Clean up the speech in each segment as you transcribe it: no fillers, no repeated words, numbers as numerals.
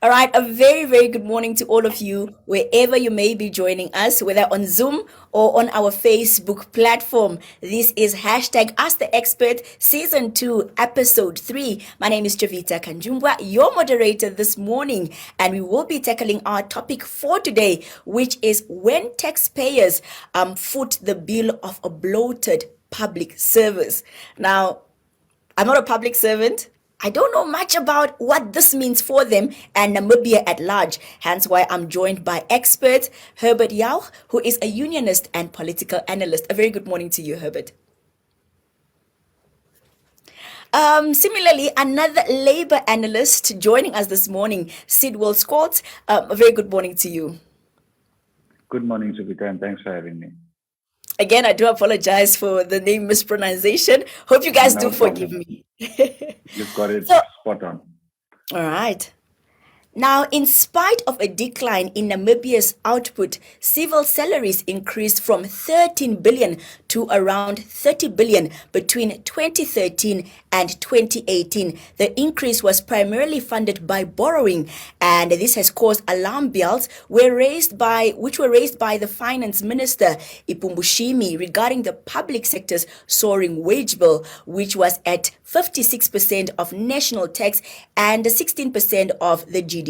All right, a very, very good morning to all of you, wherever you may be joining us, whether on Zoom or on our Facebook platform. This is hashtag AskTheExpert Season 2, Episode 3. My name is Javita Kanjumbwa, your moderator this morning, and we will be tackling our topic for today, which is when taxpayers foot the bill of a bloated public service. Now, I'm not a public servant. I don't know much about what this means for them and Namibia at large. Hence why I'm joined by expert Herbert Jauch, who is a unionist and political analyst. A very good morning to you, Herbert. Similarly, another labor analyst joining us this morning, Sydwill Scholtz. A very good morning to you. Good morning, Javita, and thanks for having me. Again, I do apologize for the name mispronunciation. Hope you guys do forgive me. You've got it spot on. All right. Now, in spite of a decline in Namibia's output, civil salaries increased from 13 billion to around 30 billion between 2013 and 2018. The increase was primarily funded by borrowing, and this has caused alarm bells which were raised by the finance minister, Iipumbu Shimi, regarding the public sector's soaring wage bill, which was at 56% of national tax and 16% of the GDP.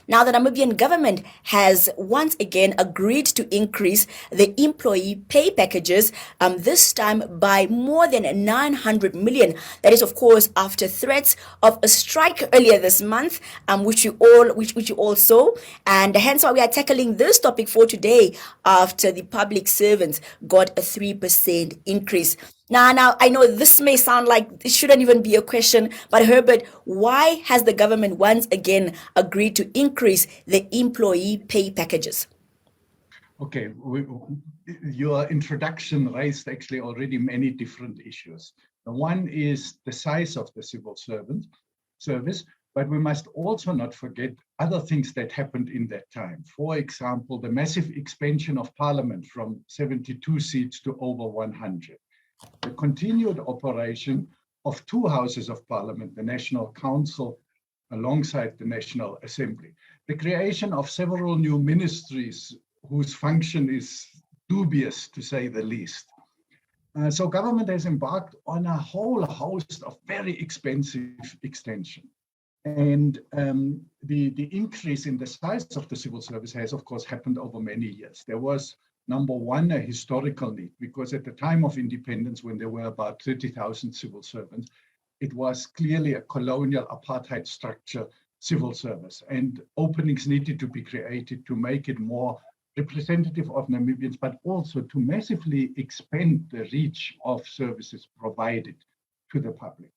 Now, the Namibian government has once again agreed to increase the employee pay packages, this time by more than 900 million. That is, of course, after threats of a strike earlier this month, which you all saw, and hence why we are tackling this topic for today after the public servants got a 3% increase. Now, I know this may sound like it shouldn't even be a question, but Herbert, why has the government once again agreed to increase the employee pay packages? Okay, your introduction raised actually already many different issues. One is the size of the civil service, but we must also not forget other things that happened in that time. For example, the massive expansion of parliament from 72 seats to over 100. The continued operation of two houses of parliament, the National Council alongside the National Assembly. The creation of several new ministries whose function is dubious, to say the least. So government has embarked on a whole host of very expensive extension. And the increase in the size of the civil service has, of course, happened over many years. There was, number one, a historical need, because at the time of independence, when there were about 30,000 civil servants, it was clearly a colonial apartheid structure civil service, and openings needed to be created to make it more representative of Namibians, but also to massively expand the reach of services provided to the public.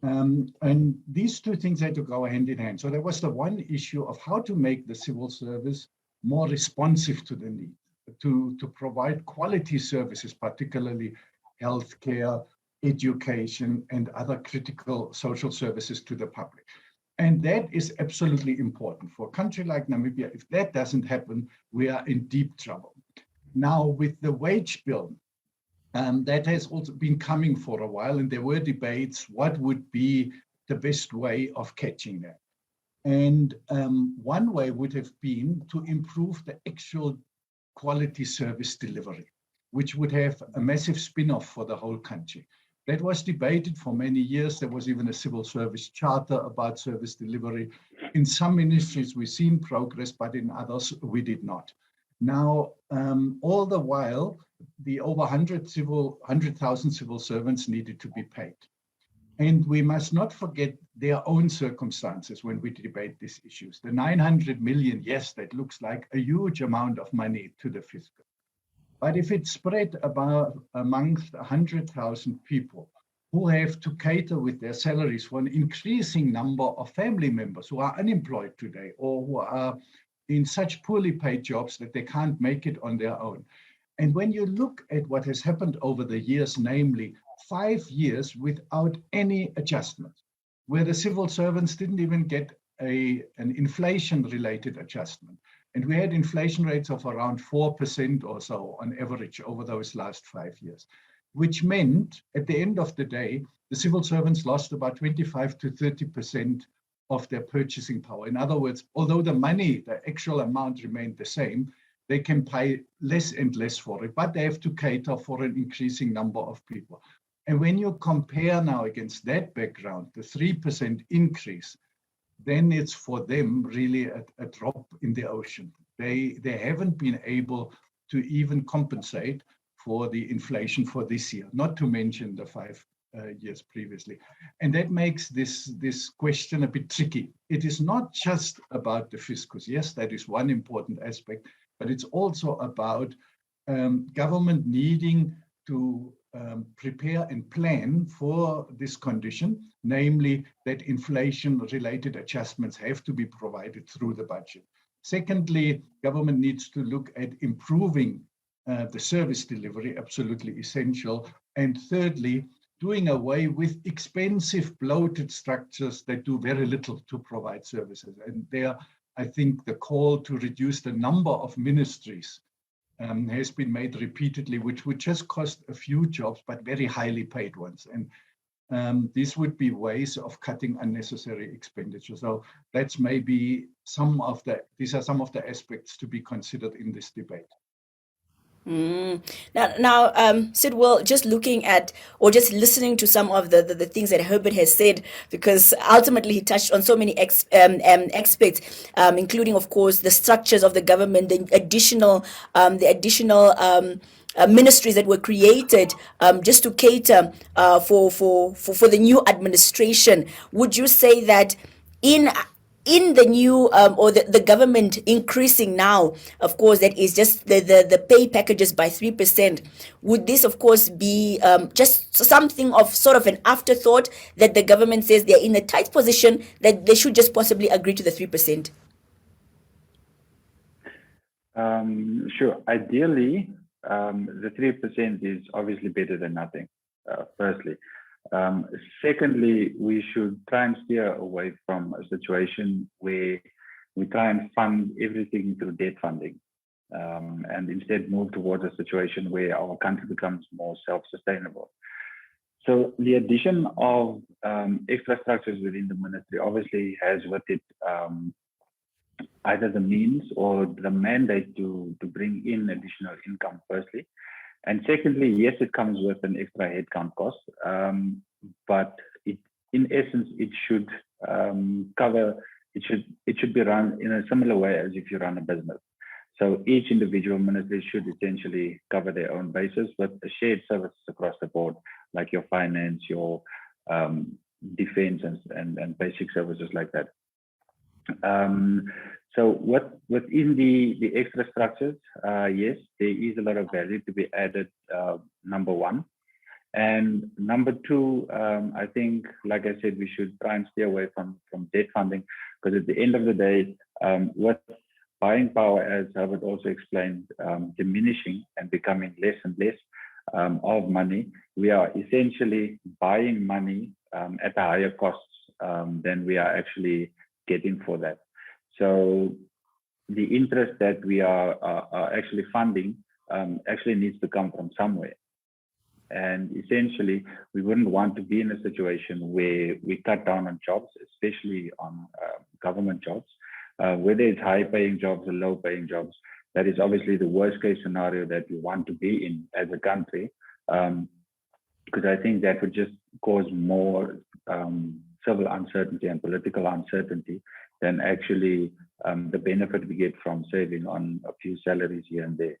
And these two things had to go hand in hand. So there was the one issue of how to make the civil service more responsive to the need, to provide quality services, particularly healthcare, education, and other critical social services to the public. And that is absolutely important. For a country like Namibia, if that doesn't happen, we are in deep trouble. Now, with the wage bill, that has also been coming for a while, and there were debates what would be the best way of catching that. And one way would have been to improve the actual quality service delivery, which would have a massive spin-off for the whole country. That was debated for many years. There was even a civil service charter about service delivery. In some ministries, we've seen progress, but in others, we did not. Now, all the while, the over 100,000 civil servants needed to be paid. And we must not forget their own circumstances when we debate these issues. The 900 million, yes, that looks like a huge amount of money to the fiscal. But if it's spread amongst 100,000 people who have to cater with their salaries for an increasing number of family members who are unemployed today or who are in such poorly paid jobs that they can't make it on their own. And when you look at what has happened over the years, namely 5 years without any adjustment, where the civil servants didn't even get an inflation-related adjustment. And we had inflation rates of around 4% or so on average over those last 5 years, which meant at the end of the day, the civil servants lost about 25 to 30% of their purchasing power. In other words, although the actual amount remained the same, they can pay less and less for it, but they have to cater for an increasing number of people. And when you compare now against that background, the 3% increase, then it's for them really a drop in the ocean. They haven't been able to even compensate for the inflation for this year, not to mention the 5 years previously. And that makes this question a bit tricky. It is not just about the fiscus. Yes, that is one important aspect, but it's also about government needing to prepare and plan for this condition, namely that inflation-related adjustments have to be provided through the budget. Secondly, government needs to look at improving the service delivery, absolutely essential. And thirdly, doing away with expensive bloated structures that do very little to provide services. And there, I think the call to reduce the number of ministries has been made repeatedly, which would just cost a few jobs, but very highly paid ones. And these would be ways of cutting unnecessary expenditure. So that's maybe these are some of the aspects to be considered in this debate. Now, Sydwill, just looking at or just listening to some of the things that Herbert has said, because ultimately he touched on so many aspects, including, of course, the structures of the government, the additional ministries that were created just to cater for the new administration. Would you say that in the new or the government increasing now, of course, that is just the pay packages by 3%. Would this, of course, be just something of sort of an afterthought that the government says they're in a tight position that they should just possibly agree to the 3%? Sure. Ideally, the 3% is obviously better than nothing, firstly. Secondly, we should try and steer away from a situation where we try and fund everything through debt funding, and instead move towards a situation where our country becomes more self-sustainable. So the addition of extra structures within the ministry obviously has with it either the means or the mandate to bring in additional income, firstly. And secondly, yes, it comes with an extra headcount cost, but in essence, it should it should be run in a similar way as if you run a business. So each individual ministry should essentially cover their own basis with shared services across the board, like your finance, your defense, and basic services like that. So within the extra structures, yes, there is a lot of value to be added, number one. And number two, I think, like I said, we should try and stay away from debt funding, because at the end of the day, with buying power, as Herbert also explained, diminishing and becoming less and less of money, we are essentially buying money at a higher cost than we are actually getting for that. So the interest that we are actually funding actually needs to come from somewhere. And essentially, we wouldn't want to be in a situation where we cut down on jobs, especially on government jobs, whether it's high-paying jobs or low-paying jobs. That is obviously the worst-case scenario that we want to be in as a country, because I think that would just cause more civil uncertainty and political uncertainty than actually the benefit we get from saving on a few salaries here and there.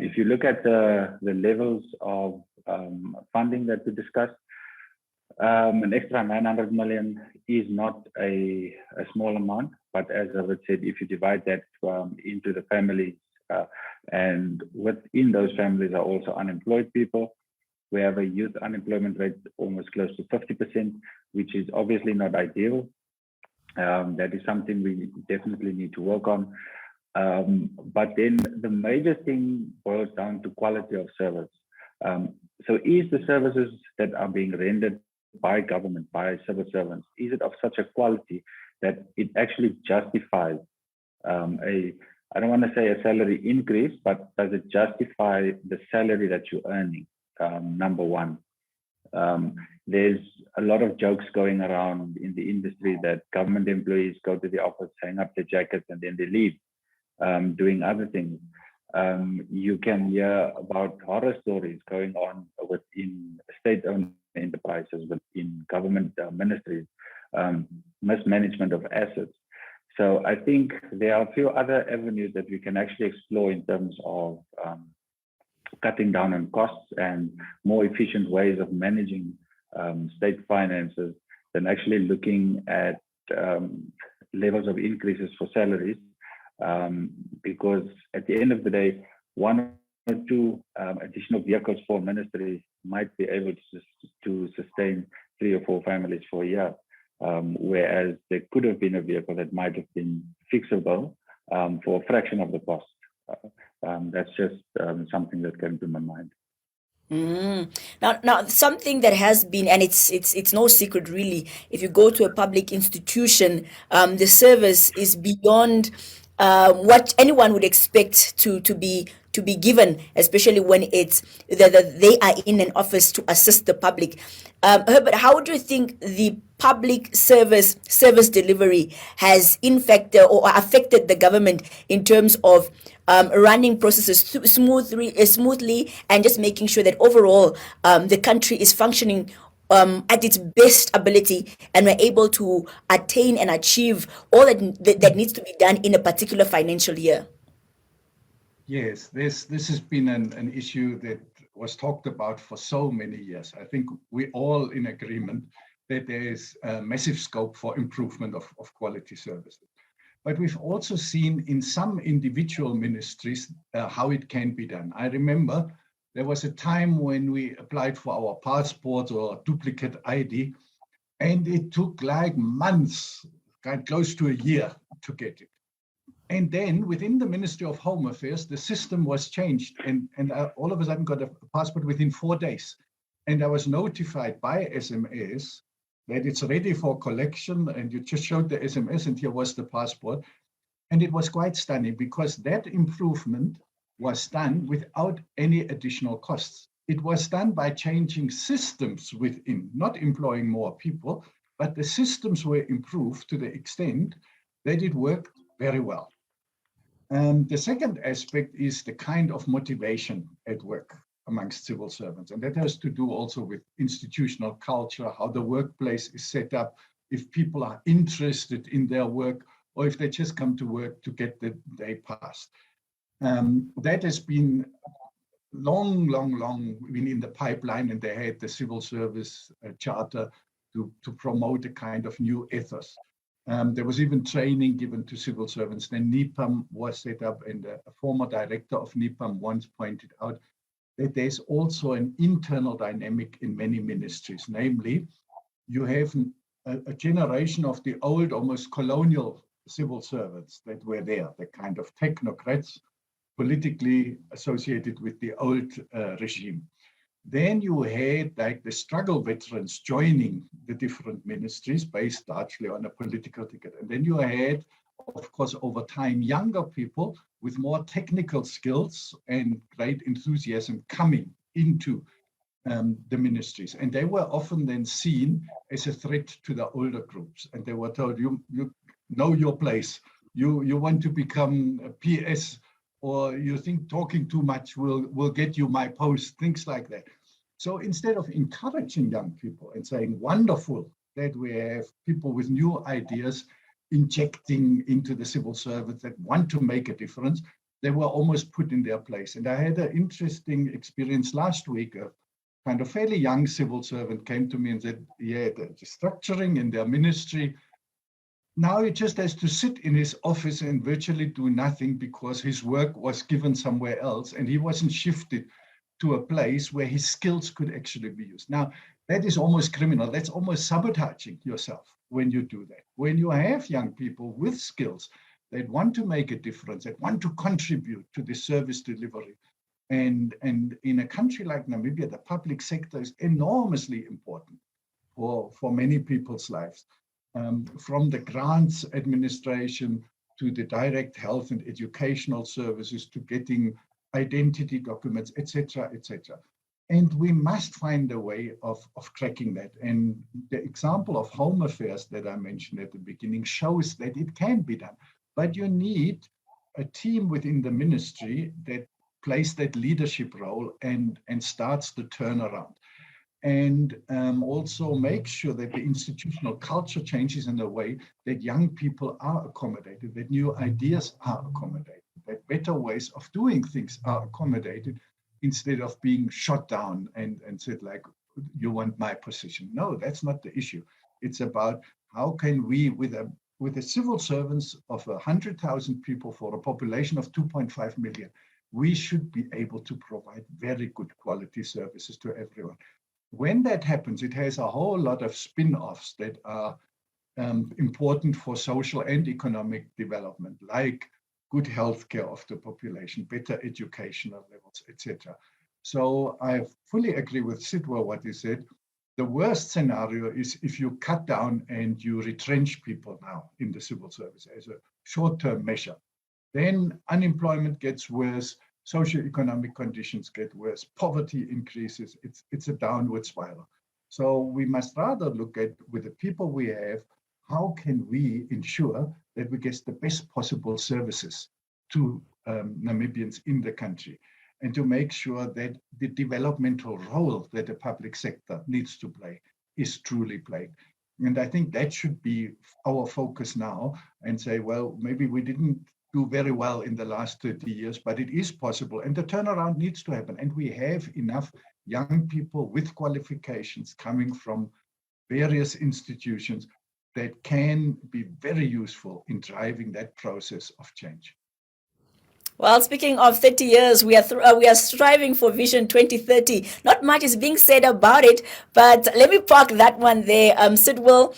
If you look at the levels of funding that we discussed, an extra 900 million is not a small amount, but as I would said, if you divide that into the families, and within those families are also unemployed people, we have a youth unemployment rate almost close to 50%, which is obviously not ideal. That is something we definitely need to work on. But then the major thing boils down to quality of service. So is the services that are being rendered by government, by civil servants, is it of such a quality that it actually justifies I don't want to say a salary increase, but does it justify the salary that you're earning? Number one. There's a lot of jokes going around in the industry that government employees go to the office, hang up their jackets, and then they leave, doing other things. You can hear about horror stories going on within state-owned enterprises, within government ministries, mismanagement of assets. So I think there are a few other avenues that we can actually explore in terms of cutting down on costs and more efficient ways of managing state finances than actually looking at levels of increases for salaries. Because at the end of the day, one or two additional vehicles for ministries might be able to sustain 3 or 4 families for a year. Whereas there could have been a vehicle that might have been fixable for a fraction of the cost. That's just something that came to my mind. Now, something that has been, and it's no secret really, if you go to a public institution, the service is beyond what anyone would expect to be given, especially when it's that they are in an office to assist the public. Herbert, how do you think the public service delivery has infected or affected the government in terms of running processes smoothly and just making sure that overall the country is functioning at its best ability, and we're able to attain and achieve all that needs to be done in a particular financial year? Yes, this has been an issue that was talked about for so many years. I think we're all in agreement that there is a massive scope for improvement of quality services. But we've also seen in some individual ministries how it can be done. I remember there was a time when we applied for our passport or duplicate ID, and it took like months, close to a year to get it. And then within the Ministry of Home Affairs, the system was changed, and I all of a sudden got a passport within 4 days. And I was notified by SMS that it's ready for collection, and you just showed the SMS and here was the passport. And it was quite stunning because that improvement was done without any additional costs. It was done by changing systems within, not employing more people, but the systems were improved to the extent that it worked very well. The second aspect is the kind of motivation at work amongst civil servants. And that has to do also with institutional culture, how the workplace is set up, if people are interested in their work, or if they just come to work to get the day past. That has been long been in the pipeline, and they had the civil service charter to promote a kind of new ethos. There was even training given to civil servants. Then NIPAM was set up, and a former director of NIPAM once pointed out that there's also an internal dynamic in many ministries. Namely, you have a generation of the old, almost colonial civil servants that were there, the kind of technocrats politically associated with the old regime. Then you had like the struggle veterans joining the different ministries based largely on a political ticket. And then you had, of course, over time, younger people with more technical skills and great enthusiasm coming into the ministries. And they were often then seen as a threat to the older groups. And they were told, you know your place. You want to become a PS, or you think talking too much will get you my post, things like that. So instead of encouraging young people and saying, wonderful that we have people with new ideas injecting into the civil service that want to make a difference, they were almost put in their place. And I had an interesting experience last week. A kind of fairly young civil servant came to me and said, yeah, the structuring in their ministry, now he just has to sit in his office and virtually do nothing because his work was given somewhere else and he wasn't shifted to a place where his skills could actually be used. Now, that is almost criminal. That's almost sabotaging yourself when you do that. When you have young people with skills that want to make a difference, that want to contribute to the service delivery. And in a country like Namibia, the public sector is enormously important for many people's lives. From the grants administration to the direct health and educational services to getting identity documents, etc., etc. And we must find a way of cracking that. And the example of Home Affairs that I mentioned at the beginning shows that it can be done. But you need a team within the ministry that plays that leadership role and starts the turnaround. And also make sure that the institutional culture changes in a way that young people are accommodated, that new ideas are accommodated, that better ways of doing things are accommodated, instead of being shot down and said like, you want my position. No, that's not the issue. It's about how can we, with the civil servants of 100,000 people for a population of 2.5 million, we should be able to provide very good quality services to everyone. When that happens, it has a whole lot of spin-offs that are important for social and economic development, like good healthcare of the population, better educational levels, etc. So I fully agree with Sydwill what he said. The worst scenario is if you cut down and you retrench people now in the civil service as a short-term measure. Then unemployment gets worse, socioeconomic conditions get worse, poverty increases, it's a downward spiral. So we must rather look at, with the people we have, how can we ensure that we get the best possible services to Namibians in the country, and to make sure that the developmental role that the public sector needs to play is truly played. And I think that should be our focus now, and say, well, maybe we didn't do very well in the last 30 years, but it is possible, and the turnaround needs to happen. And we have enough young people with qualifications coming from various institutions that can be very useful in driving that process of change. Well, speaking of 30 years, we are striving for Vision 2030. Not much is being said about it, but let me park that one there. Sydwill,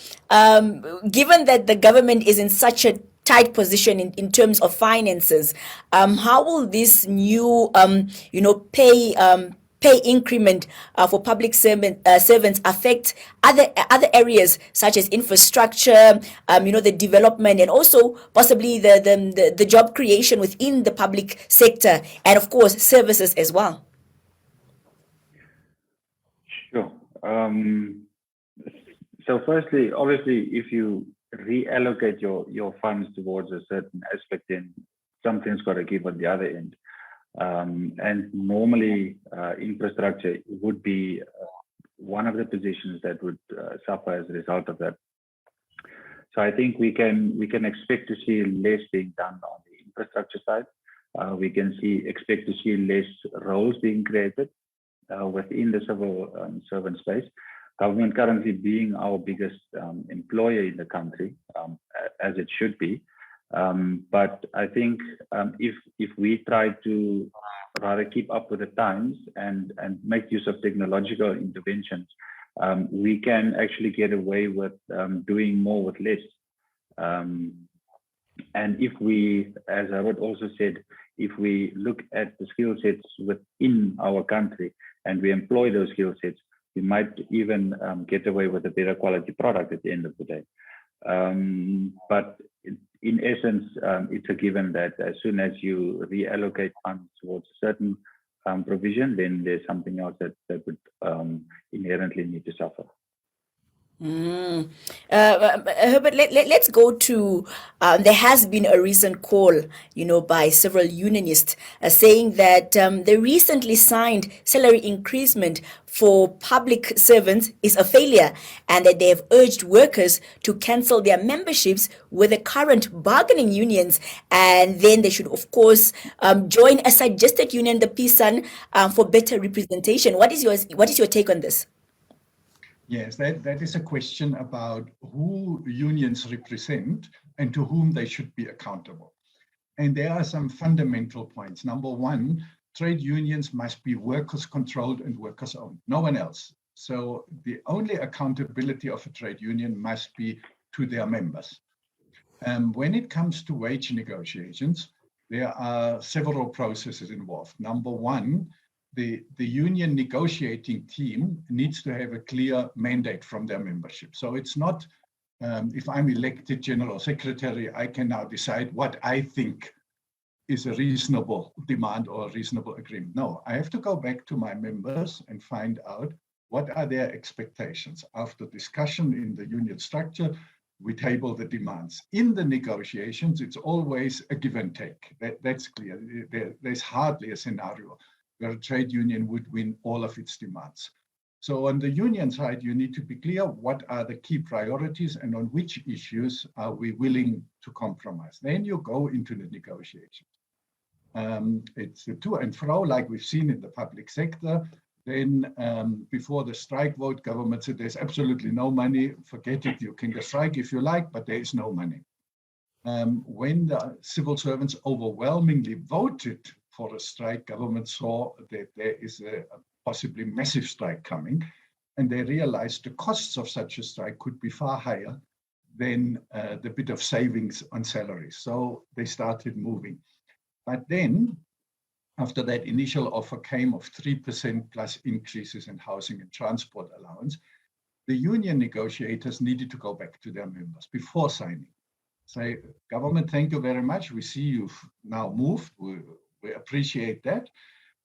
given that the government is in such a tight position in terms of finances, how will this new, pay increment for public servants affect other areas such as infrastructure, the development, and also possibly the job creation within the public sector, and of course services as well? Sure. So firstly, obviously, if you reallocate your funds towards a certain aspect, then something's got to give on the other end. And normally infrastructure would be one of the positions that would suffer as a result of that. So I think we can expect to see less being done on the infrastructure side. We can expect to see less roles being created within the civil servant space. Government currently being our biggest employer in the country, as it should be. But I think if we try to rather keep up with the times and make use of technological interventions, we can actually get away with doing more with less. And if we, as Herbert also said, if we look at the skill sets within our country and we employ those skill sets, we might even get away with a better quality product at the end of the day. But in essence, it's a given that as soon as you reallocate funds towards a certain provision, then there's something else that would inherently need to suffer. Herbert, let's go to, there has been a recent call, by several unionists saying that the recently signed salary increasement for public servants is a failure, and that they have urged workers to cancel their memberships with the current bargaining unions, and then they should, of course, join a suggested union, the PSAN, for better representation. What is your take on this? Yes, that is a question about who unions represent and to whom they should be accountable. And there are some fundamental points. Number one, trade unions must be workers controlled and workers owned, no one else. So the only accountability of a trade union must be to their members. When it comes to wage negotiations, there are several processes involved. Number one, the union negotiating team needs to have a clear mandate from their membership. So it's not, if I'm elected general secretary, I can now decide what I think is a reasonable demand or a reasonable agreement. No, I have to go back to my members and find out what are their expectations. After discussion in the union structure, we table the demands. In the negotiations, it's always a give and take. That's clear. There's hardly a scenario where a trade union would win all of its demands. So on the union side, you need to be clear what are the key priorities and on which issues are we willing to compromise. Then you go into the negotiations. It's a to and fro, like we've seen in the public sector. Then before the strike vote, government said there's absolutely no money, forget it, you can strike if you like, but there is no money. When the civil servants overwhelmingly voted for a strike, government saw that there is a possibly massive strike coming, and they realized the costs of such a strike could be far higher than the bit of savings on salaries. So they started moving. But then, after that initial offer came of 3% plus increases in housing and transport allowance, the union negotiators needed to go back to their members before signing. Say, government, thank you very much. We see you've now moved. We appreciate that.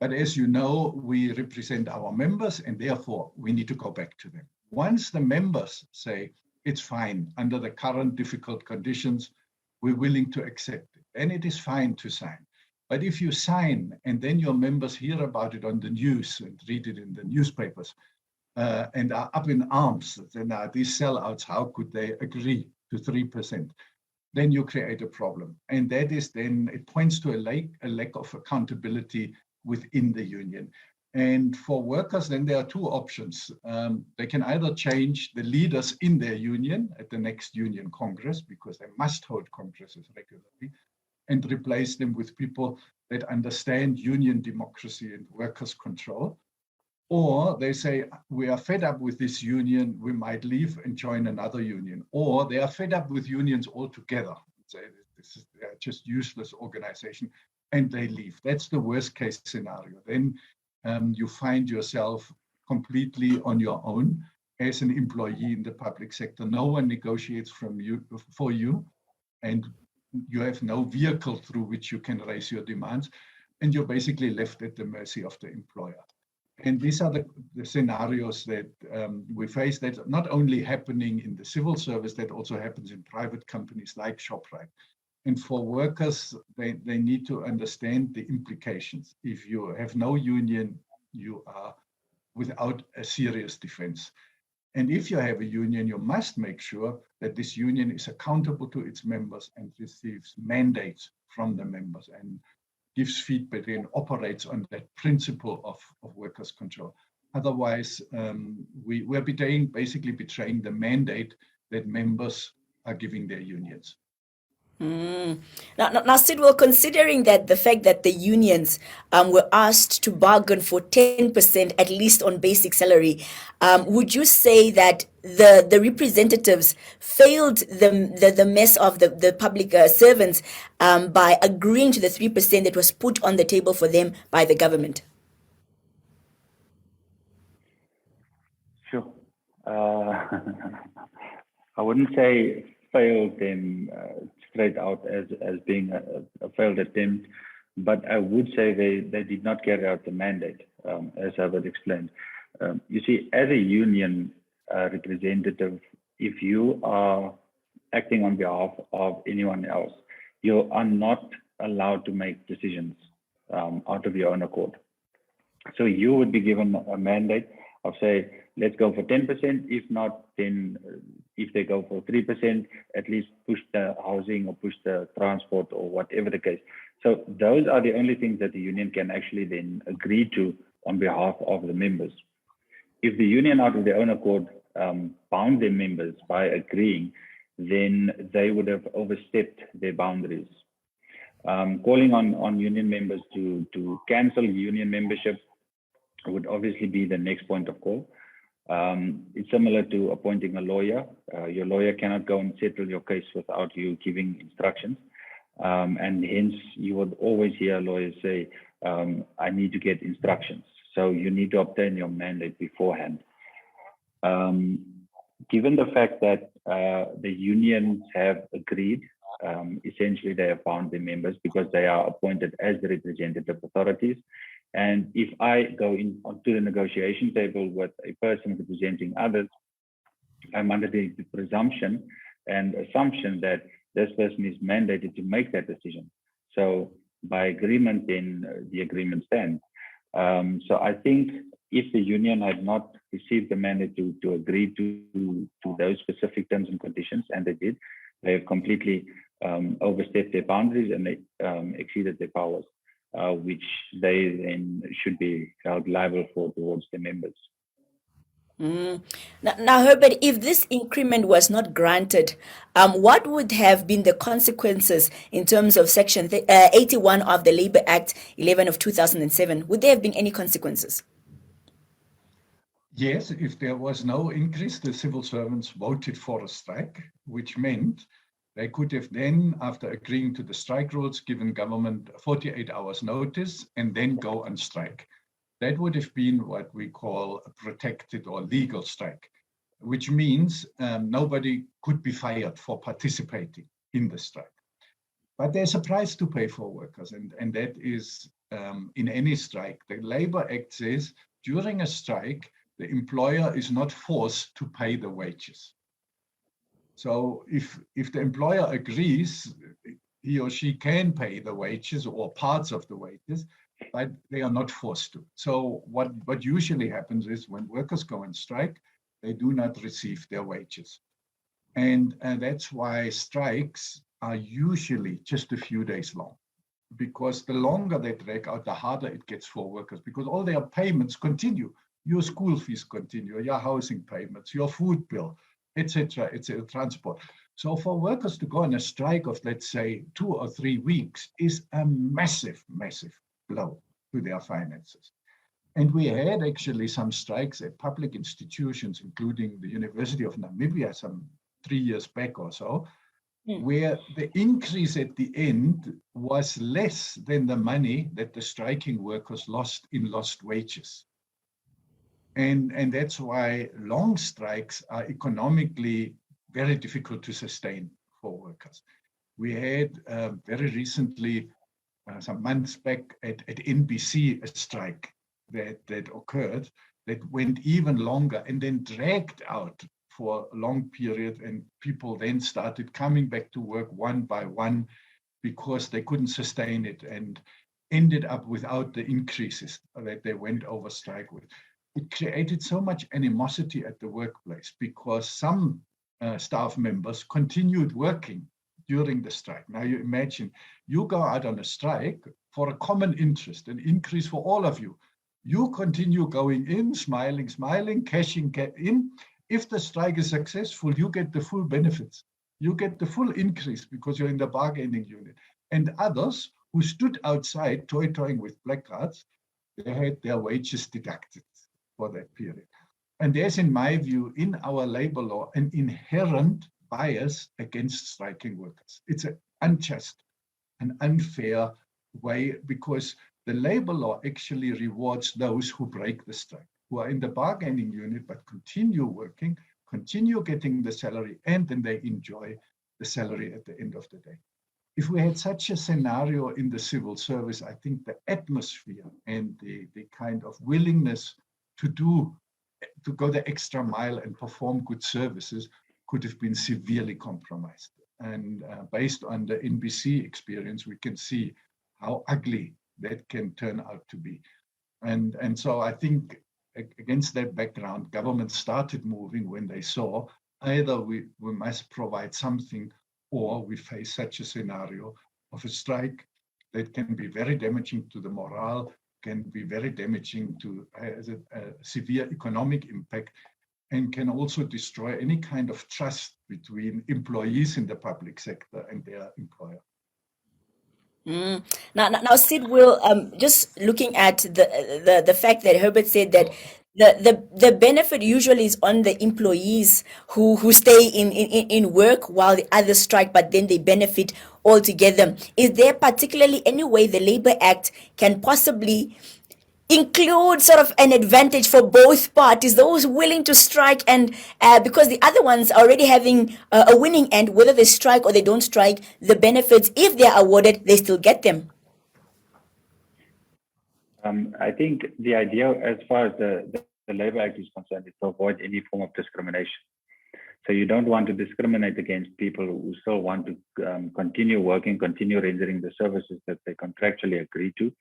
But as you know, we represent our members and therefore we need to go back to them. Once the members say, it's fine, under the current difficult conditions, we're willing to accept it, then it is fine to sign. But if you sign and then your members hear about it on the news and read it in the newspapers and are up in arms, then these sellouts, how could they agree to 3%? Then you create a problem. And that is then, it points to a lack of accountability within the union. And for workers, then there are two options. They can either change the leaders in their union at the next union congress, because they must hold congresses regularly, and replace them with people that understand union democracy and workers' control. Or they say, we are fed up with this union, we might leave and join another union. Or they are fed up with unions altogether. Say, they are just useless organization, and they leave. That's the worst case scenario. Then you find yourself completely on your own as an employee in the public sector. No one negotiates for you, and you have no vehicle through which you can raise your demands, and you're basically left at the mercy of the employer. And these are the scenarios that we face, that not only happening in the civil service, that also happens in private companies like Shoprite. And for workers, they need to understand the implications. If you have no union, you are without a serious defense. And if you have a union, you must make sure that this union is accountable to its members and receives mandates from the members and gives feedback and operates on that principle of workers' control. Otherwise, we're basically betraying the mandate that members are giving their unions. Now, Sydwill, considering that the fact that the unions were asked to bargain for 10% at least on basic salary, would you say that the representatives failed the mess of the public servants by agreeing to the 3% that was put on the table for them by the government? Sure. I wouldn't say failed them straight out as being a failed attempt, but I would say they did not carry out the mandate, as Herbert explained. You see, as a union representative, if you are acting on behalf of anyone else, you are not allowed to make decisions out of your own accord. So you would be given a mandate of, say, let's go for 10%. If not, then if they go for 3%, at least push the housing or push the transport or whatever the case. So those are the only things that the union can actually then agree to on behalf of the members. If the union out of their own accord bound their members by agreeing, then they would have overstepped their boundaries. Calling on union members to cancel union membership would obviously be the next point of call. It's similar to appointing a lawyer. Your lawyer cannot go and settle your case without you giving instructions. And hence, you would always hear lawyers say, I need to get instructions. So you need to obtain your mandate beforehand. Given the fact that the unions have agreed essentially they have found their members because they are appointed as the representative authorities. And if I go to the negotiation table with a person representing others, I'm under the presumption and assumption that this person is mandated to make that decision. So by agreement, then the agreement stands. So I think if the union had not received the mandate to agree to those specific terms and conditions, and they did, they have completely overstepped their boundaries and they exceeded their powers, which they then should be held liable for towards their members. Now, Herbert, if this increment was not granted, what would have been the consequences in terms of Section 81 of the Labour Act 11 of 2007? Would there have been any consequences? Yes, if there was no increase, the civil servants voted for a strike, which meant they could have then, after agreeing to the strike rules, given government 48 hours notice and then go on strike. That would have been what we call a protected or legal strike, which means nobody could be fired for participating in the strike. But there's a price to pay for workers, and that is in any strike. The Labour Act says during a strike, the employer is not forced to pay the wages. So if the employer agrees, he or she can pay the wages or parts of the wages, but they are not forced to. So what usually happens is when workers go on strike, they do not receive their wages. And that's why strikes are usually just a few days long, because the longer they drag out, the harder it gets for workers, because all their payments continue. Your school fees continue, your housing payments, your food bill, etc., transport. So for workers to go on a strike of, let's say, 2 or 3 weeks is a massive, massive blow to their finances. And we had actually some strikes at public institutions, including the University of Namibia, some 3 years back or so, where the increase at the end was less than the money that the striking workers lost in lost wages. And that's why long strikes are economically very difficult to sustain for workers. We had very recently, some months back at NBC, a strike that occurred that went even longer and then dragged out for a long period, and people then started coming back to work one by one because they couldn't sustain it and ended up without the increases that they went over strike with. It created so much animosity at the workplace because some staff members continued working during the strike. Now you imagine, you go out on a strike for a common interest, an increase for all of you. You continue going in, smiling, cashing in. If the strike is successful, you get the full benefits. You get the full increase because you're in the bargaining unit. And others who stood outside toying with placards, they had their wages deducted for that period. And there's, in my view, in our labor law, an inherent bias against striking workers. It's an unjust and unfair way because the labor law actually rewards those who break the strike, who are in the bargaining unit but continue working, continue getting the salary, and then they enjoy the salary at the end of the day. If we had such a scenario in the civil service, I think the atmosphere and the kind of willingness to go the extra mile and perform good services could have been severely compromised. And based on the NBC experience, we can see how ugly that can turn out to be. And so I think against that background, government started moving when they saw either we must provide something or we face such a scenario of a strike that can be very damaging to the morale, can be very damaging to has a severe economic impact, and can also destroy any kind of trust between employees in the public sector and their employer. Now, Sydwill, just looking at the fact that Herbert said that the benefit usually is on the employees who stay in work while the others strike, but then they benefit altogether. Is there particularly any way the Labour Act can possibly include sort of an advantage for both parties, those willing to strike, and because the other ones are already having a winning end, whether they strike or they don't strike, the benefits, if they are awarded, they still get them. I think the idea, as far as the Labor Act is concerned, is to avoid any form of discrimination. So you don't want to discriminate against people who still want to continue working, continue rendering the services that they contractually agree to,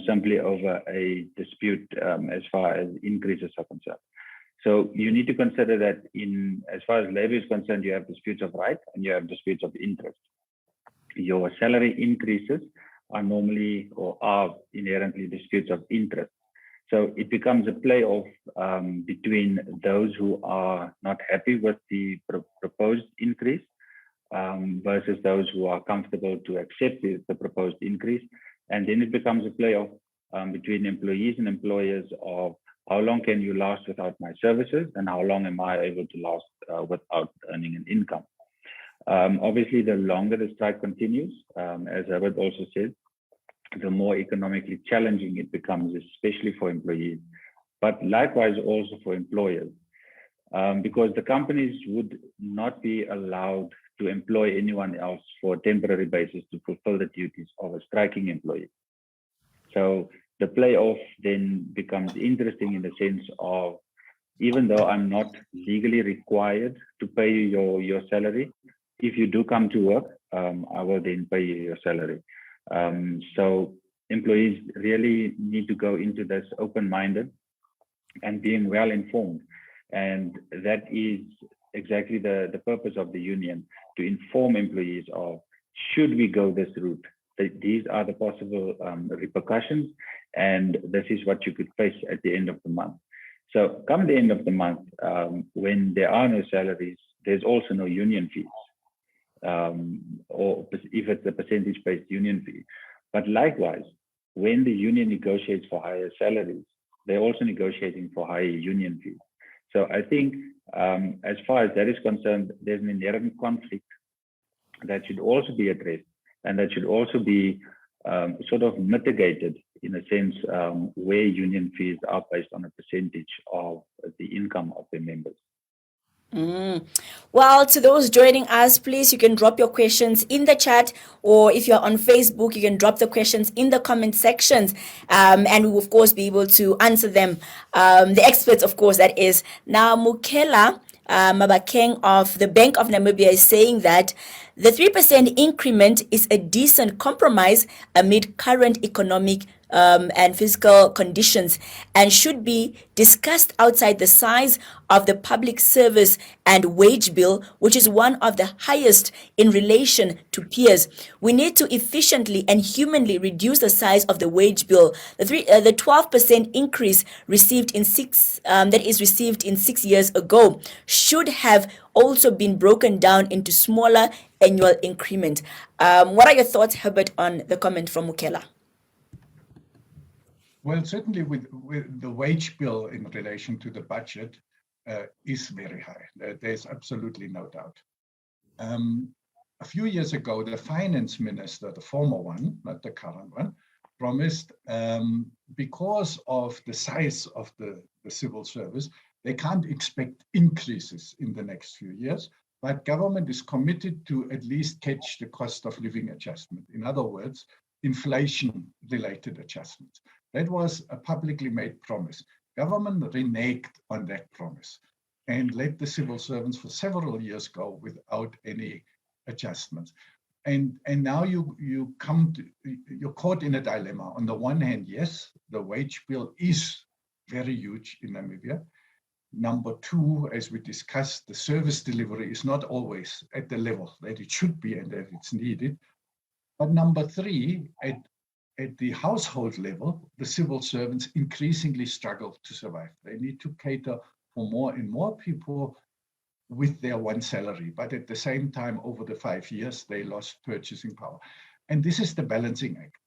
simply over a dispute as far as increases are concerned. So you need to consider that as far as labor is concerned, you have disputes of right and you have disputes of interest. Your salary increases are normally or are inherently disputes of interest. So it becomes a play-off between those who are not happy with the proposed increase versus those who are comfortable to accept the proposed increase. And then it becomes a play-off between employees and employers of how long can you last without my services and how long am I able to last without earning an income. Obviously, the longer the strike continues, as Herbert also said, the more economically challenging it becomes, especially for employees, but likewise also for employers, because the companies would not be allowed to employ anyone else for a temporary basis to fulfill the duties of a striking employee. So the playoff then becomes interesting in the sense of, even though I'm not legally required to pay you your salary, if you do come to work, I will then pay you your salary. So employees really need to go into this open-minded and being well informed. And that is exactly the purpose of the union, to inform employees of, should we go this route? These are the possible repercussions, and this is what you could face at the end of the month. So come the end of the month, when there are no salaries, there's also no union fees. Or if it's a percentage-based union fee. But likewise, when the union negotiates for higher salaries, they're also negotiating for higher union fees. So I think as far as that is concerned, there's an inherent conflict that should also be addressed, and that should also be sort of mitigated in a sense, where union fees are based on a percentage of the income of their members. Well, to those joining us, please, you can drop your questions in the chat, or if you're on Facebook, you can drop the questions in the comment sections, and we will, of course, be able to answer them. The experts, of course, that is. Now, Mukela Mabakeng of the Bank of Namibia is saying that the 3% increment is a decent compromise amid current economic and fiscal conditions, and should be discussed outside the size of the public service and wage bill, which is one of the highest in relation to peers. We need to efficiently and humanly reduce the size of the wage bill. The 12% increase received in received in 6 years ago should have also been broken down into smaller annual increment. What are your thoughts, Herbert, on the comment from Mukela? Well, certainly with the wage bill in relation to the budget is very high. There's absolutely no doubt. A few years ago, the finance minister, the former one, not the current one, promised because of the size of the civil service, they can't expect increases in the next few years, but government is committed to at least catch the cost of living adjustment. In other words, inflation-related adjustments. That was a publicly made promise. Government reneged on that promise and let the civil servants for several years go without any adjustments. And now you're caught in a dilemma. On the one hand, yes, the wage bill is very huge in Namibia. Number two, as we discussed, the service delivery is not always at the level that it should be and that it's needed. But number three, at the household level, the civil servants increasingly struggle to survive. They need to cater for more and more people with their one salary. But at the same time, over the 5 years, they lost purchasing power. And this is the balancing act,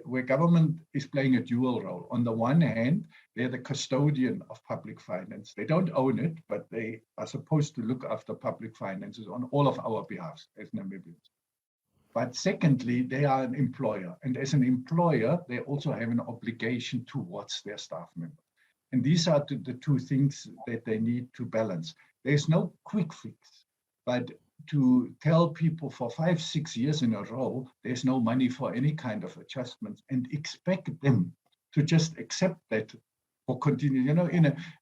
where government is playing a dual role. On the one hand, they're the custodian of public finance. They don't own it, but they are supposed to look after public finances on all of our behalf as Namibians. But secondly, they are an employer. And as an employer, they also have an obligation towards their staff members. And these are the two things that they need to balance. There's no quick fix, but to tell people for 5-6 years in a row, there's no money for any kind of adjustments, and expect them to just accept that or continue,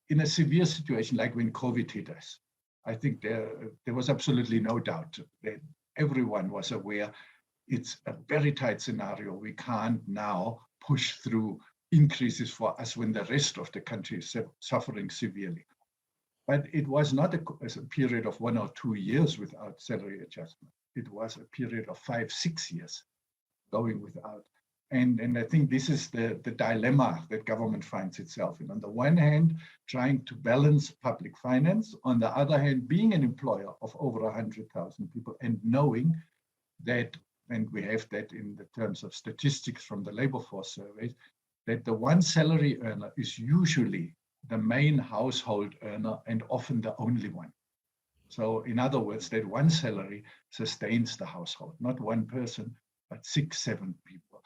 in a severe situation like when COVID hit us. I think there was absolutely no doubt that everyone was aware it's a very tight scenario. We can't now push through increases for us when the rest of the country is suffering severely. But it was not a period of 1 or 2 years without salary adjustment. It was a period of 5-6 years going without. And I think this is the dilemma that government finds itself in. On the one hand, trying to balance public finance. On the other hand, being an employer of over 100,000 people and knowing that, and we have that in the terms of statistics from the labor force surveys, that the one salary earner is usually the main household earner and often the only one. So in other words, that one salary sustains the household, not one person, but 6-7 people.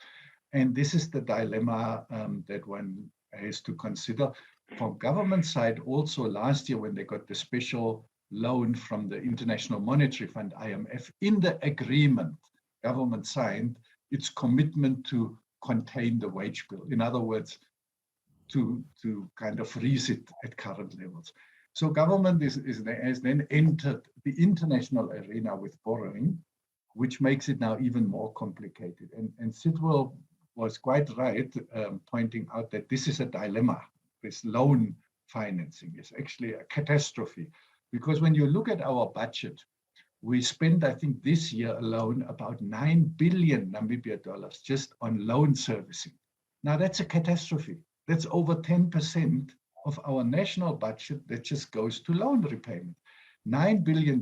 And this is the dilemma that one has to consider. From government side, also last year when they got the special loan from the International Monetary Fund, IMF, in the agreement, government signed its commitment to contain the wage bill. In other words, to kind of freeze it at current levels. So government has then entered the international arena with borrowing, which makes it now even more complicated. And Sydwill was quite right, pointing out that this is a dilemma. This loan financing is actually a catastrophe, because when you look at our budget, we spend, I think this year alone, about 9 billion Namibia dollars just on loan servicing. Now that's a catastrophe. That's over 10% of our national budget that just goes to loan repayment. $9 billion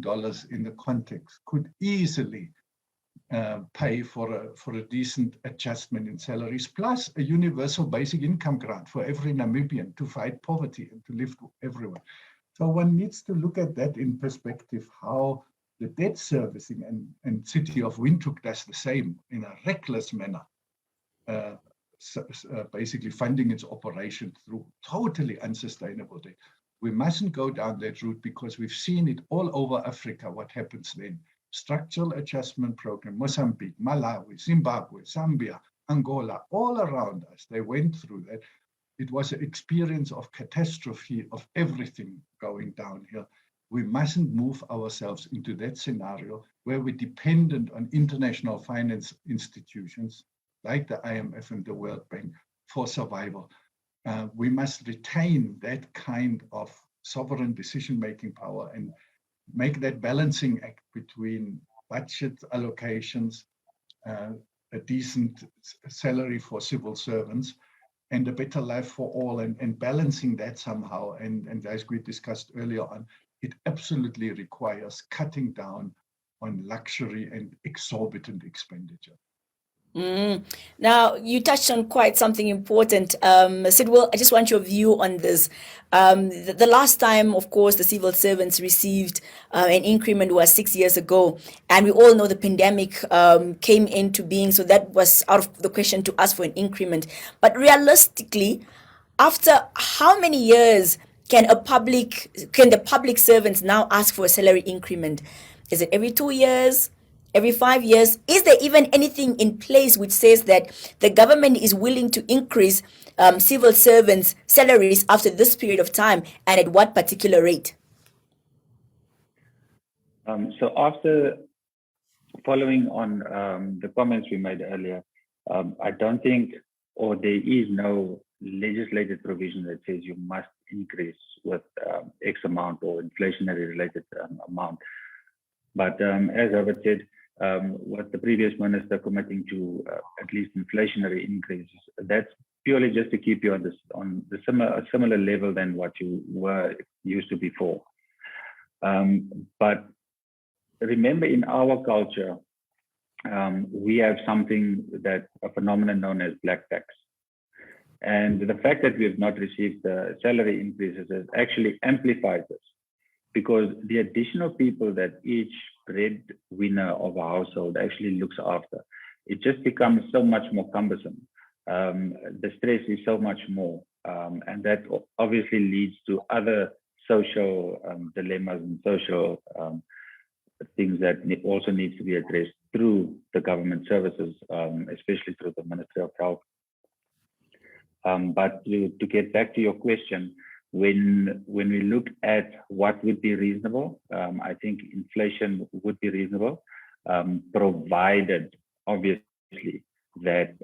in the context could easily pay for a decent adjustment in salaries, plus a universal basic income grant for every Namibian to fight poverty and to lift everyone. So one needs to look at that in perspective, how the debt servicing and City of Windhoek does the same in a reckless manner, basically funding its operation through totally unsustainable debt. We mustn't go down that route, because we've seen it all over Africa, what happens then. Structural adjustment program, Mozambique, Malawi, Zimbabwe, Zambia, Angola, all around us, they went through that. It was an experience of catastrophe, of everything going downhill. We mustn't move ourselves into that scenario where we're dependent on international finance institutions like the IMF and the World Bank for survival. We must retain that kind of sovereign decision-making power and make that balancing act between budget allocations, a decent salary for civil servants, and a better life for all, and balancing that somehow. And as we discussed earlier on, it absolutely requires cutting down on luxury and exorbitant expenditure. Now, you touched on quite something important. Sydwill, I just want your view on this. The last time, of course, the civil servants received an increment was 6 years ago. And we all know the pandemic came into being. So that was out of the question to ask for an increment. But realistically, after how many years can the public servants now ask for a salary increment? Is it every 2 years? Every 5 years? Is there even anything in place which says that the government is willing to increase civil servants' salaries after this period of time, and at what particular rate? So after following on the comments we made earlier, I don't think, or there is no legislated provision that says you must increase with X amount or inflationary related amount. But as Herbert said, with the previous minister committing to at least inflationary increases, that's purely just to keep you on the similar level than what you were used to before. But remember, in our culture, we have a phenomenon known as black tax. And the fact that we have not received the salary increases has actually amplified this. because the additional people that each breadwinner of a household actually looks after, it just becomes so much more cumbersome. The stress is so much more, and that obviously leads to other social dilemmas and social things that also needs to be addressed through the government services, especially through the Ministry of Health. But to get back to your question, when we look at what would be reasonable, I think inflation would be reasonable, provided obviously that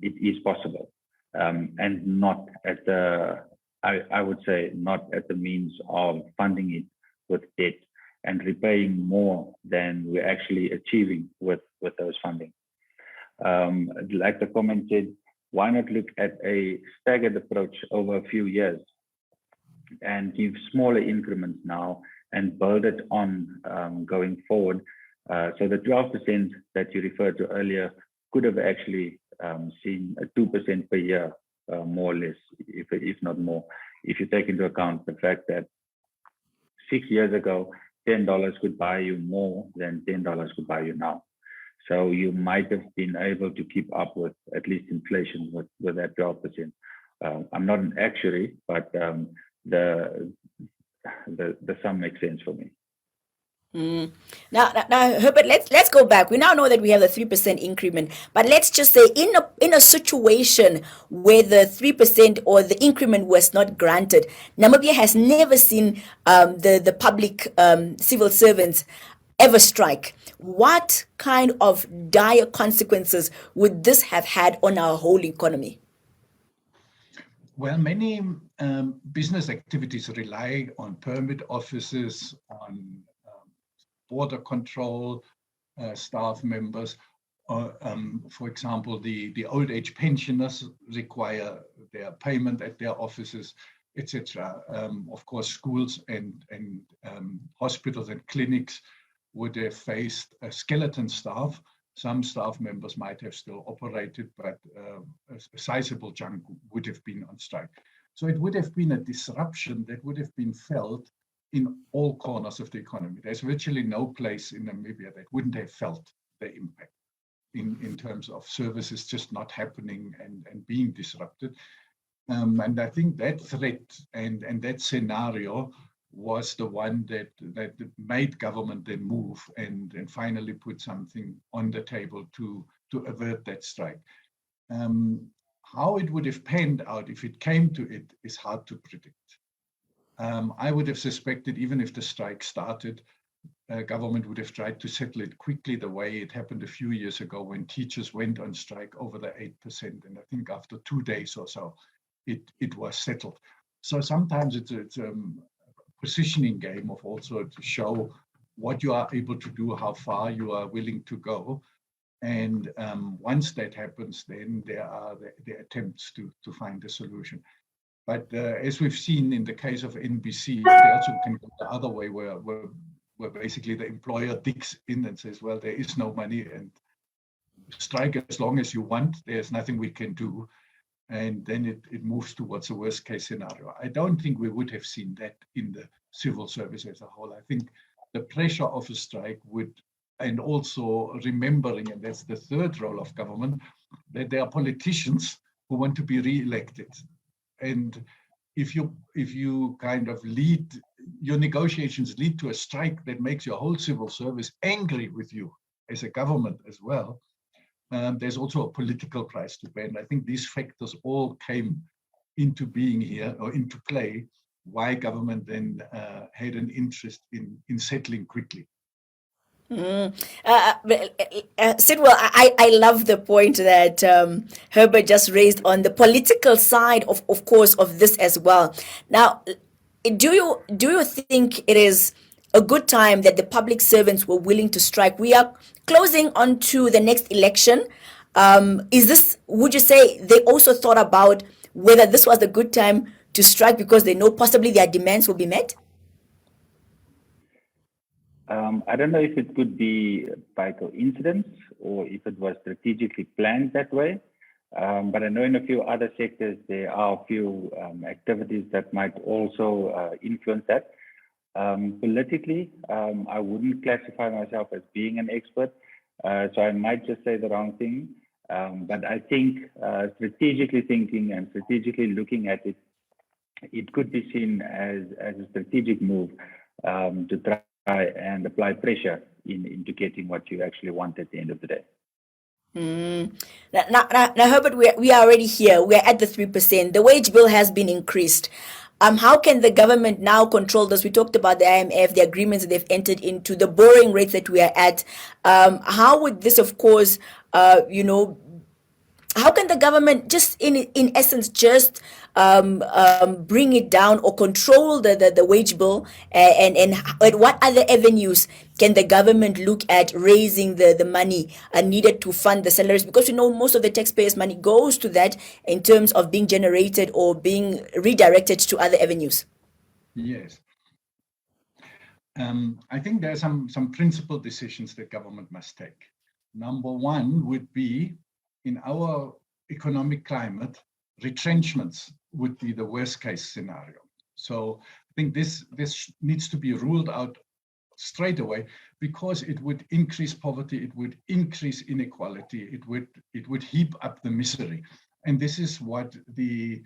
it is possible, and not at the, I would say, not at the means of funding it with debt and repaying more than we're actually achieving with those funding. Like the comment said, why not look at a staggered approach over a few years and give smaller increments now and build it on going forward. So the 12% that you referred to earlier could have actually seen a 2% per year, more or less, if not more, if you take into account the fact that 6 years ago, $10 could buy you more than $10 could buy you now. So you might have been able to keep up with at least inflation with that 12%. I'm not an actuary, but the sum makes sense for me. Now, Herbert, let's go back. We now know that we have the 3% increment, but let's just say in a situation where the 3% or the increment was not granted, Namibia has never seen the public civil servants ever strike. What kind of dire consequences would this have had on our whole economy? Well, many business activities rely on permit offices, on border control, staff members. For example, the old age pensioners require their payment at their offices, etc. Of course, schools and hospitals and clinics would have faced a skeleton staff. Some staff members might have still operated, but a sizable chunk would have been on strike. So it would have been a disruption that would have been felt in all corners of the economy. There's virtually no place in Namibia that wouldn't have felt the impact in terms of services just not happening and being disrupted. And I think that threat and that scenario was the one that made government then move and finally put something on the table to avert that strike. How it would have panned out if it came to it is hard to predict. I would have suspected, even if the strike started, government would have tried to settle it quickly, the way it happened a few years ago when teachers went on strike over the 8%. And I think after 2 days or so, it was settled. So sometimes it's a positioning game of also to show what you are able to do, how far you are willing to go. And once that happens, then there are the attempts to find a solution. But as we've seen in the case of NBC, they also can go the other way, where basically the employer digs in and says, well, there is no money and strike as long as you want, there's nothing we can do. And then it moves towards the worst case scenario. I don't think we would have seen that in the civil service as a whole. I think the pressure of a strike would, and also remembering, and that's the third role of government, that there are politicians who want to be re-elected. And if you kind of lead, your negotiations lead to a strike that makes your whole civil service angry with you as a government as well, there's also a political price to pay. And I think these factors all came into being here, or into play, why government then had an interest in settling quickly. Sydwill, I love the point that Herbert just raised on the political side of course of this as well. Now, do you think it is a good time that the public servants were willing to strike? We are closing on to the next election. Would you say they also thought about whether this was a good time to strike because they know possibly their demands will be met? I don't know if it could be by coincidence or if it was strategically planned that way. But I know in a few other sectors, there are a few activities that might also influence that. Politically, I wouldn't classify myself as being an expert, so I might just say the wrong thing. But I think strategically thinking and strategically looking at it, it could be seen as a strategic move to try and apply pressure into getting what you actually want at the end of the day. Now, Herbert, we are already here. We are at the 3%. The wage bill has been increased. How can the government now control this? We talked about the IMF, the agreements that they've entered into, the borrowing rates that we are at. How would this, of course, how can the government just in essence just bring it down or control the wage bill, and what other avenues can the government look at raising the money needed to fund the salaries, because most of the taxpayers' money goes to that in terms of being generated or being redirected to other avenues? Yes. I think there are some principal decisions that government must take. Number one would be, in our economic climate, retrenchments would be the worst case scenario. So I think this needs to be ruled out straight away, because it would increase poverty, it would increase inequality, it would heap up the misery. And this is what the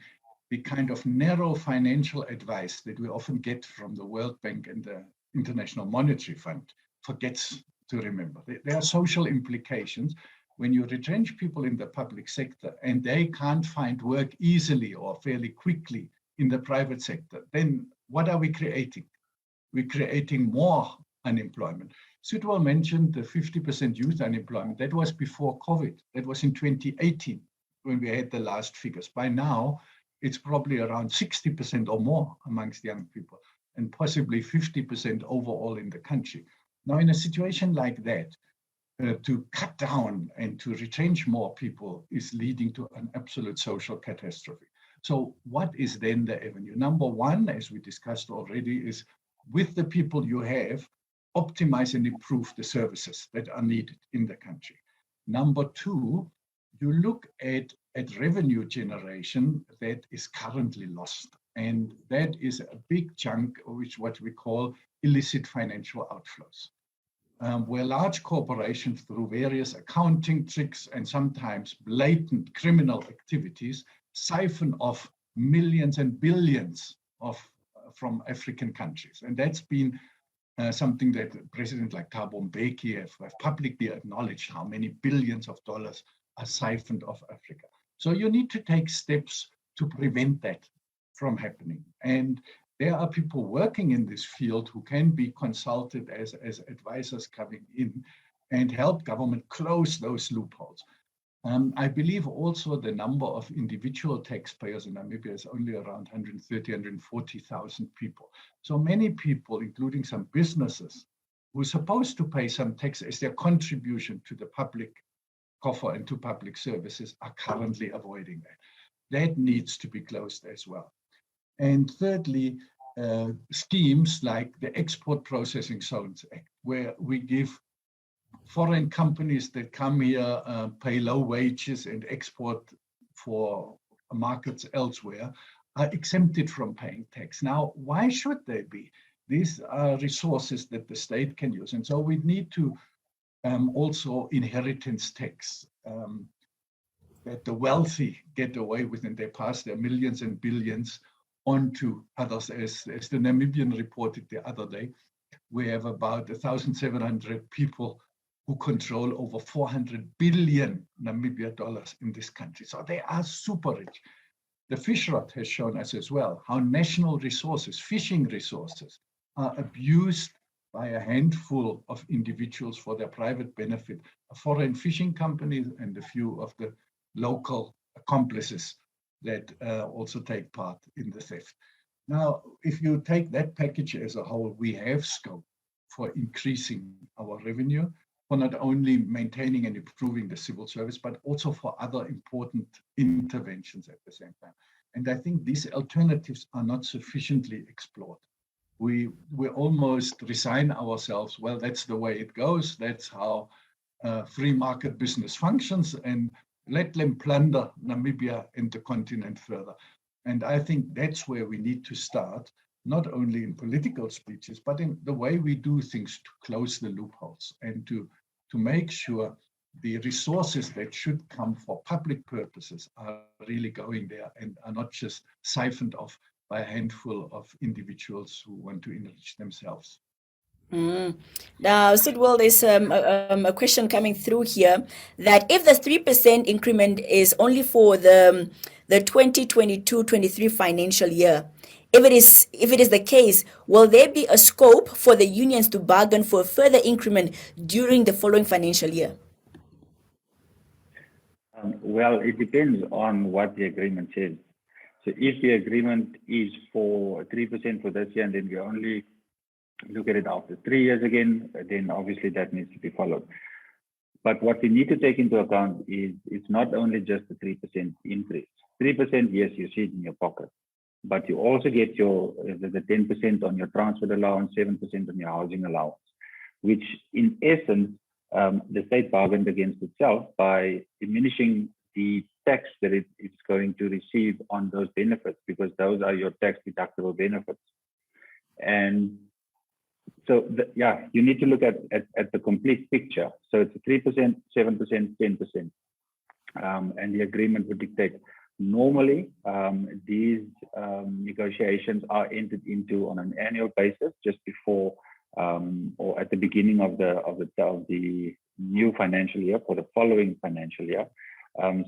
kind of narrow financial advice that we often get from the World Bank and the International Monetary Fund forgets to remember. There are social implications. When you retrench people in the public sector and they can't find work easily or fairly quickly in the private sector, then what are we creating? We're creating more unemployment. Sydwill mentioned the 50% youth unemployment. That was before COVID. That was in 2018 when we had the last figures. By now, it's probably around 60% or more amongst young people, and possibly 50% overall in the country. Now, in a situation like that, to cut down and to retrench more people is leading to an absolute social catastrophe. So what is then the avenue? Number one, as we discussed already, is with the people you have, optimize and improve the services that are needed in the country. Number two, you look at revenue generation that is currently lost. And that is a big chunk, which what we call illicit financial outflows. Where large corporations, through various accounting tricks and sometimes blatant criminal activities, siphon off millions and billions from African countries. And that's been something that President like Thabo Mbeki have publicly acknowledged, how many billions of dollars are siphoned off Africa. So you need to take steps to prevent that from happening. And there are people working in this field who can be consulted as advisors coming in and help government close those loopholes. I believe also the number of individual taxpayers in Namibia is only around 130, 140,000 people. So many people, including some businesses, who are supposed to pay some tax as their contribution to the public coffer and to public services, are currently avoiding that. That needs to be closed as well. And thirdly, schemes like the Export Processing Zones Act, where we give foreign companies that come here, pay low wages and export for markets elsewhere, are exempted from paying tax. Now, why should they be? These are resources that the state can use. And so we need to also inheritance tax, that the wealthy get away with, and they pass their millions and billions onto others. As the Namibian reported the other day, we have about 1,700 people who control over 400 billion Namibia dollars in this country. So they are super rich. The fish rot has shown us as well how national resources, fishing resources, are abused by a handful of individuals for their private benefit, foreign fishing companies and a few of the local accomplices that also take part in the theft. Now, if you take that package as a whole, we have scope for increasing our revenue, for not only maintaining and improving the civil service, but also for other important interventions at the same time. And I think these alternatives are not sufficiently explored. We almost resign ourselves, well, that's the way it goes, that's how free market business functions, and let them plunder Namibia and the continent further. And I think that's where we need to start, not only in political speeches, but in the way we do things to close the loopholes and to make sure the resources that should come for public purposes are really going there and are not just siphoned off by a handful of individuals who want to enrich themselves. Now, Sydwill, there's a question coming through here that if the 3% increment is only for the 2022-23 financial year, if it is the case, will there be a scope for the unions to bargain for a further increment during the following financial year? Well, it depends on what the agreement says. So if the agreement is for 3% for this year, and then we only look at it after 3 years again, then obviously that needs to be followed. But what we need to take into account is it's not only just the 3% increase. 3%, yes, you see it in your pocket, but you also get the 10% on your transport allowance, 7% on your housing allowance, which in essence, the state bargained against itself by diminishing the tax that it's going to receive on those benefits, because those are your tax deductible benefits. And so, you need to look at the complete picture. So it's 3%, 7%, 10%. And the agreement would dictate. Normally, these negotiations are entered into on an annual basis, just before or at the beginning of the new financial year for the following financial year,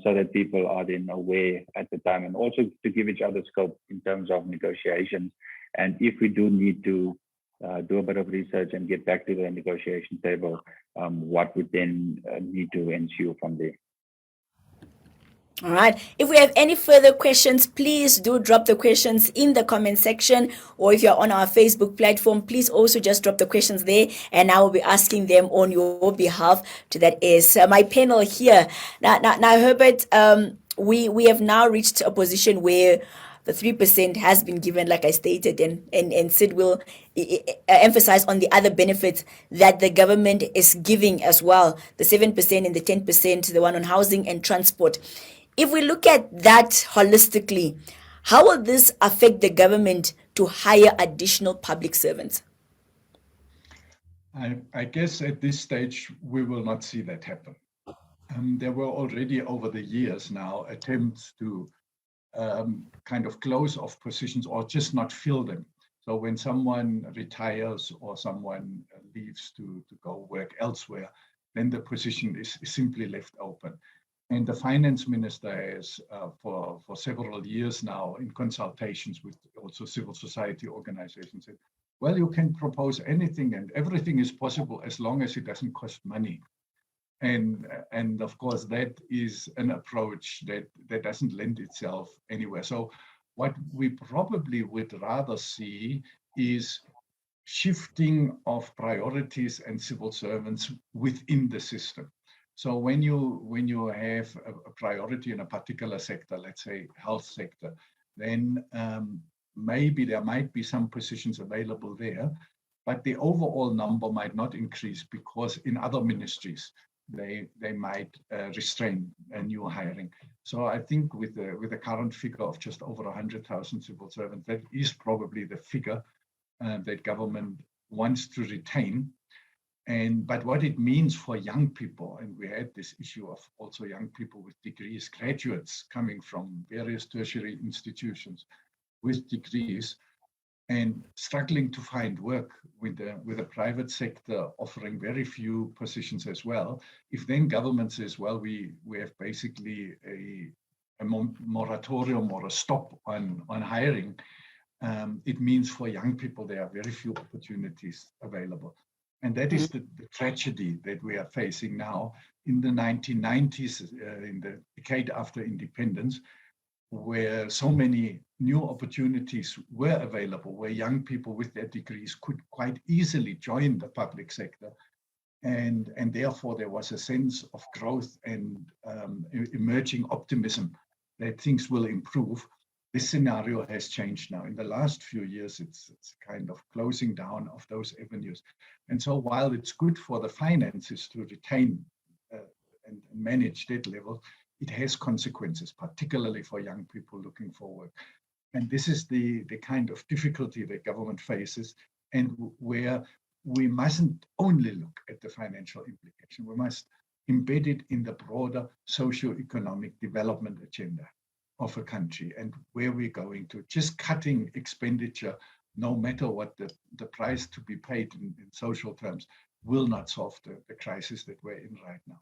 so that people are then aware at the time, and also to give each other scope in terms of negotiations. And if we do need to do a bit of research and get back to the negotiation table, what would then need to ensue from there. All right. If we have any further questions, please do drop the questions in the comment section, or if you're on our Facebook platform, please also just drop the questions there, and I will be asking them on your behalf. To that is my panel here. Now, Herbert, we have now reached a position where the 3% has been given, like I stated, and Sid will emphasize on the other benefits that the government is giving as well, the 7% and the 10%, the one on housing and transport. If we look at that holistically, how will this affect the government to hire additional public servants? I guess at this stage, we will not see that happen. There were already over the years now attempts to kind of close off positions or just not fill them. So when someone retires or someone leaves to go work elsewhere, then the position is simply left open. And the finance minister has, for several years now, in consultations with also civil society organizations, said, well, you can propose anything and everything is possible as long as it doesn't cost money. And of course, that is an approach that doesn't lend itself anywhere. So what we probably would rather see is shifting of priorities and civil servants within the system. So when you have a priority in a particular sector, let's say health sector, then maybe there might be some positions available there, but the overall number might not increase because in other ministries they might restrain new hiring. So I think with the current figure of just over 100,000 civil servants, that is probably the figure that government wants to retain. But what it means for young people, and we had this issue of also young people with degrees, graduates coming from various tertiary institutions with degrees and struggling to find work with the private sector offering very few positions as well. If then government says, well, we have basically a moratorium or a stop on hiring, it means for young people there are very few opportunities available. And that is the tragedy that we are facing now. In the 1990s, in the decade after independence, where so many new opportunities were available, where young people with their degrees could quite easily join the public sector. And therefore, there was a sense of growth and emerging optimism that things will improve. This scenario has changed now. In the last few years, it's kind of closing down of those avenues. And so while it's good for the finances to retain and manage that level, it has consequences, particularly for young people looking forward. And this is the kind of difficulty that government faces, and where we mustn't only look at the financial implication. We must embed it in the broader socio-economic development agenda of a country and where we're going to. Just cutting expenditure, no matter what the price to be paid in social terms, will not solve the crisis that we're in right now.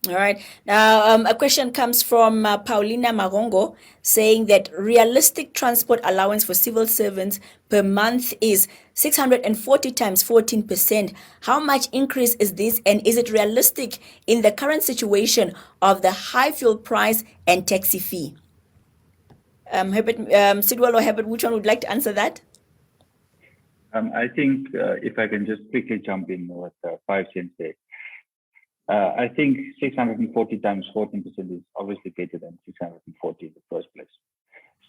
All right. Now, a question comes from Paulina Magongo saying that realistic transport allowance for civil servants per month is 640 times 14%. How much increase is this, and is it realistic in the current situation of the high fuel price and taxi fee? Herbert, Sydwill or Herbert, which one would like to answer that? I think if I can just quickly jump in with 5 cents there. I think 640 times 14% is obviously better than 640 in the first place.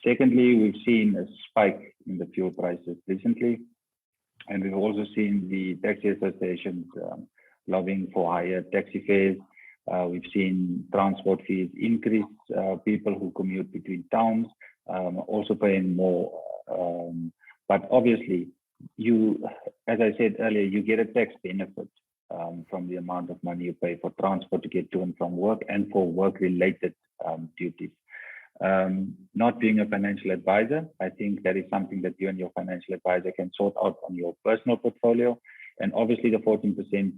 Secondly, we've seen a spike in the fuel prices recently, and we've also seen the taxi associations lobbying for higher taxi fares. We've seen transport fees increase, people who commute between towns also paying more. But obviously, as I said earlier, you get a tax benefit from the amount of money you pay for transport to get to and from work and for work-related duties. Not being a financial advisor, I think that is something that you and your financial advisor can sort out on your personal portfolio. And obviously the 14%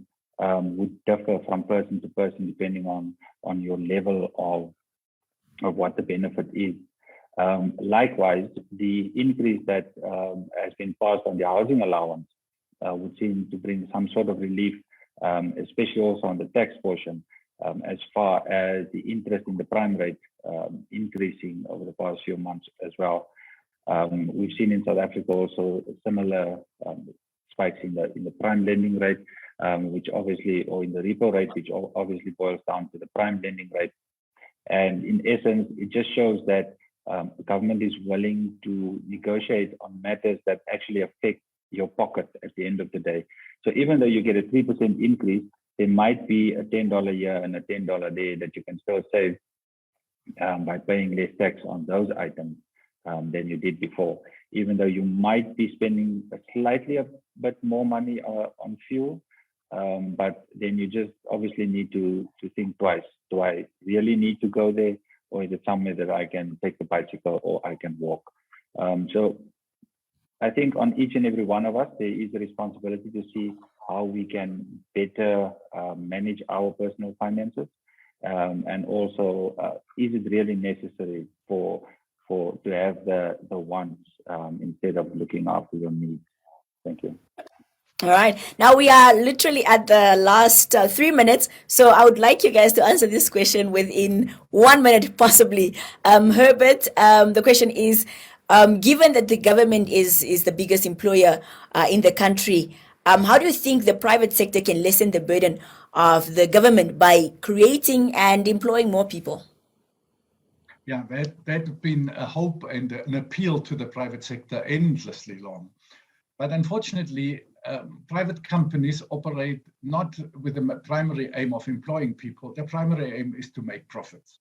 would differ from person to person depending on your level of what the benefit is. Likewise, the increase that has been passed on the housing allowance would seem to bring some sort of relief, especially also on the tax portion, as far as the interest in the prime rate increasing over the past few months as well. We've seen in South Africa also similar spikes in the prime lending rate, which obviously, or in the repo rate, which obviously boils down to the prime lending rate. And in essence, it just shows that the government is willing to negotiate on matters that actually affect your pocket at the end of the day. So even though you get a 3% increase, there might be a $10 a year and a $10 a day that you can still save by paying less tax on those items than you did before. Even though you might be spending a bit more money on fuel, but then you just obviously need to think twice. Do I really need to go there, or is it somewhere that I can take the bicycle or I can walk? So I think on each and every one of us, there is a responsibility to see how we can better manage our personal finances. And also, is it really necessary to have the wants instead of looking after your needs? Thank you. All right. Now we are literally at the last 3 minutes. So I would like you guys to answer this question within 1 minute, possibly. Herbert, the question is, given that the government is the biggest employer in the country, how do you think the private sector can lessen the burden of the government by creating and employing more people? Yeah, that's been a hope and an appeal to the private sector endlessly long. But unfortunately, private companies operate not with the primary aim of employing people. Their primary aim is to make profits.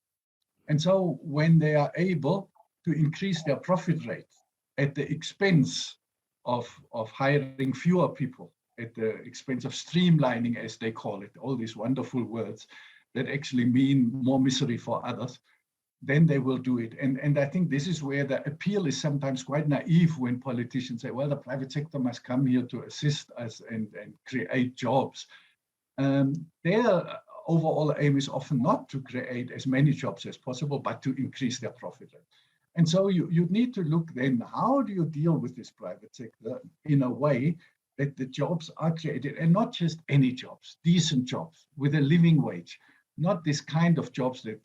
And so when they are able to increase their profit rate at the expense of hiring fewer people, at the expense of streamlining, as they call it, all these wonderful words that actually mean more misery for others, then they will do it. And I think this is where the appeal is sometimes quite naive when politicians say, well, the private sector must come here to assist us and create jobs. Their overall aim is often not to create as many jobs as possible, but to increase their profit rate. And so you need to look then, how do you deal with this private sector in a way that the jobs are created, and not just any jobs, decent jobs with a living wage, not this kind of jobs that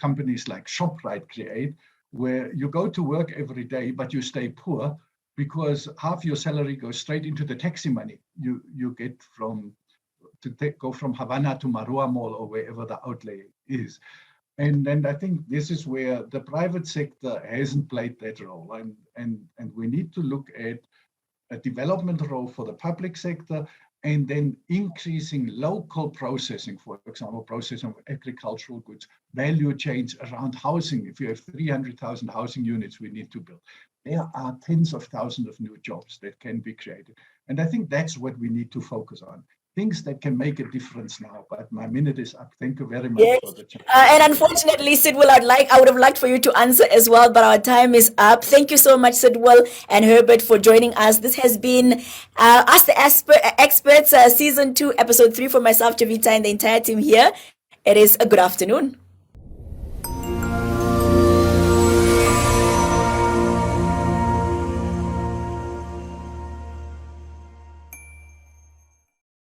companies like ShopRite create, where you go to work every day, but you stay poor because half your salary goes straight into the taxi money you get go from Havana to Marua Mall or wherever the outlay is. And I think this is where the private sector hasn't played that role. And we need to look at a development role for the public sector and then increasing local processing, for example, processing of agricultural goods, value chains around housing. If you have 300,000 housing units we need to build, there are tens of thousands of new jobs that can be created. And I think that's what we need to focus on. Things that can make a difference now. But my minute is up. Thank you very much Yes. for the chance. And unfortunately, Sydwill, I would have liked for you to answer as well, but our time is up. Thank you so much, Sydwill and Herbert, for joining us. This has been Ask the Experts, Season 2, Episode 3 for myself, Javita, and the entire team here. It is a good afternoon.